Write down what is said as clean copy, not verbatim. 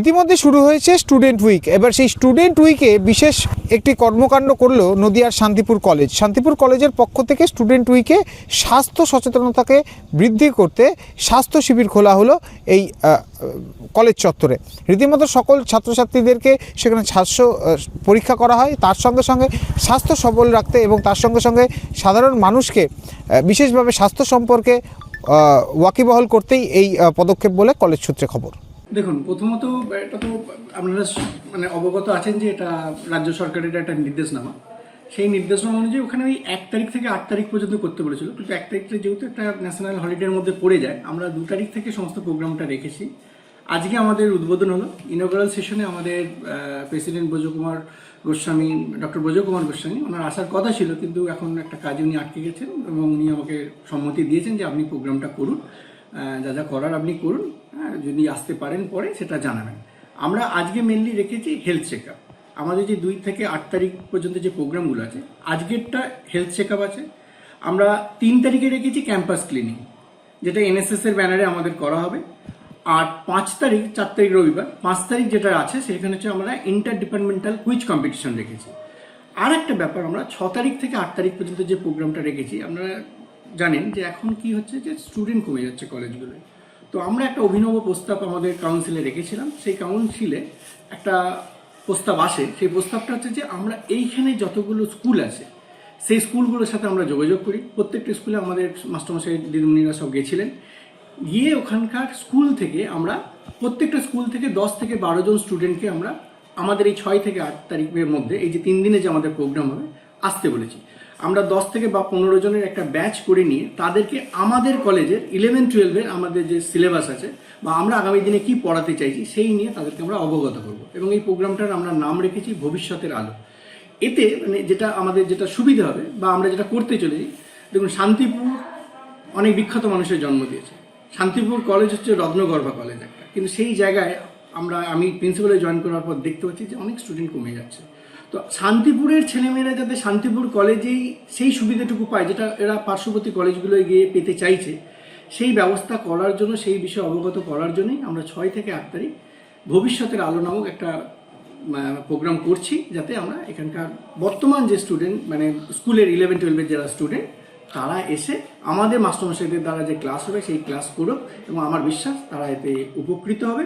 ইতিমধ্যে শুরু হয়েছে স্টুডেন্ট উইক। এবার সেই স্টুডেন্ট উইকে বিশেষ একটি কর্মকাণ্ড করলো নদিয়ার শান্তিপুর কলেজ। শান্তিপুর কলেজের পক্ষ থেকে স্টুডেন্ট উইকে স্বাস্থ্য সচেতনতাকে বৃদ্ধি করতে স্বাস্থ্য শিবির খোলা হলো এই কলেজ চত্বরে। রীতিমতো সকল ছাত্রছাত্রীদেরকে সেখানে স্বাস্থ্য পরীক্ষা করা হয়, তার সঙ্গে সঙ্গে স্বাস্থ্য সবল রাখতে এবং তার সঙ্গে সঙ্গে সাধারণ মানুষকে বিশেষভাবে স্বাস্থ্য সম্পর্কে ওয়াকিবহাল করতেই এই পদক্ষেপ বলে কলেজ সূত্রে খবর। দেখুন, প্রথমত এটা তো আপনারা অবগত আছেন যে এটা রাজ্য সরকারের একটা নির্দেশনামা। সেই নির্দেশনামা অনুযায়ী ওখানে ওই 1 তারিখ থেকে 8 তারিখ পর্যন্ত করতে বলেছিল, কিন্তু 1 তারিখটা যেহেতু একটা ন্যাশনাল হলিডের মধ্যে পড়ে যায়, আমরা 2 তারিখ থেকে সমস্ত প্রোগ্রামটা রেখেছি। আজকে আমাদের উদ্বোধন হলো। ইনঅগ্রাল সেশনে আমাদের প্রেসিডেন্ট ব্রজকুমার গোস্বামী, ডক্টর ব্রজকুমার গোস্বামী, ওনার আসার কথা ছিল, কিন্তু এখন একটা কাজে উনি আটকে গেছেন এবং উনি আমাকে সম্মতি দিয়েছেন যে আপনি প্রোগ্রামটা করুন, যা যা করার আপনি করুন, যদি আসতে পারেন পরে সেটা জানাবেন। আমরা আজকে মেনলি রেখেছি হেলথ চেক আপ। আমাদের যে 2 থেকে 8 তারিখ পর্যন্ত যে প্রোগ্রামগুলো আছে, আজকেরটা হেলথ চেক আপ আছে। আমরা 3 তারিখে রেখেছি ক্যাম্পাস ক্লিনিং, যেটা এনএসএস এর ব্যানারে আমাদের করা হবে। আর 5 তারিখ, 4 তারিখ রবিবার, 5 তারিখ যেটা আছে সেখানে হচ্ছে আমরা ইন্টার ডিপার্টমেন্টাল কুইজ কম্পিটিশন রেখেছি। আর একটা ব্যাপার, আমরা 6 তারিখ থেকে 8 তারিখ পর্যন্ত যে প্রোগ্রামটা রেখেছি, আপনারা জানেন যে এখন কি হচ্ছে যে স্টুডেন্ট কমে যাচ্ছে কলেজগুলোয়। তো আমরা একটা অভিনব প্রস্তাব আমাদের কাউন্সিলে রেখেছিলাম। সেই কাউন্সিলে একটা প্রস্তাব আসে। সেই প্রস্তাবটা হচ্ছে যে আমরা এইখানে যতগুলো স্কুল আছে সেই স্কুলগুলোর সাথে আমরা যোগাযোগ করি। প্রত্যেকটা স্কুলে আমাদের মাস্টারমশাই দিদিমণিরা সব গেছিলেন, গিয়ে ওখানকার স্কুল থেকে আমরা প্রত্যেকটা স্কুল থেকে 10 থেকে 12 জন স্টুডেন্টকে আমরা আমাদের এই 6 থেকে 8 তারিখের মধ্যে এই যে 3 দিনে যে আমাদের প্রোগ্রাম হবে আসতে বলেছি। আমরা 10 থেকে বা 15 জনের একটা ব্যাচ করে নিয়ে তাদেরকে আমাদের কলেজের 11-12 আমাদের যে সিলেবাস আছে বা আমরা আগামী দিনে কি পড়াতে চাইছি সেই নিয়ে তাদেরকে আমরা অবগত করব। এবং এই প্রোগ্রামটার আমরা নাম রেখেছি ভবিষ্যতের আলো। এতে যেটা আমাদের যেটা সুবিধা হবে বা আমরা যেটা করতে চলেছি, দেখুন, শান্তিপুর অনেক বিখ্যাত মানুষের জন্ম দিয়েছে। শান্তিপুর কলেজ হচ্ছে রত্নগর্ভা কলেজ একটা, কিন্তু সেই জায়গায় আমি প্রিন্সিপালে জয়েন করার পর দেখতে পাচ্ছি যে অনেক স্টুডেন্ট কমে যাচ্ছে। তো শান্তিপুরের ছেলেমেয়েরা যাতে শান্তিপুর কলেজেই সেই সুবিধাটুকু পায় যেটা এরা পার্শ্ববর্তী কলেজগুলোয় গিয়ে পেতে চাইছে, সেই ব্যবস্থা করার জন্য, সেই বিষয়ে অবগত করার জন্যই আমরা 6 থেকে 8 তারিখ ভবিষ্যতের আলো নামক একটা প্রোগ্রাম করছি, যাতে আমরা এখানকার বর্তমান যে স্টুডেন্ট স্কুলের 11-12 যারা স্টুডেন্ট তারা এসে আমাদের মাস্টারমশাইদের দ্বারা যে ক্লাস হবে সেই ক্লাস করুক, এবং আমার বিশ্বাস তারা এতে উপকৃত হবে।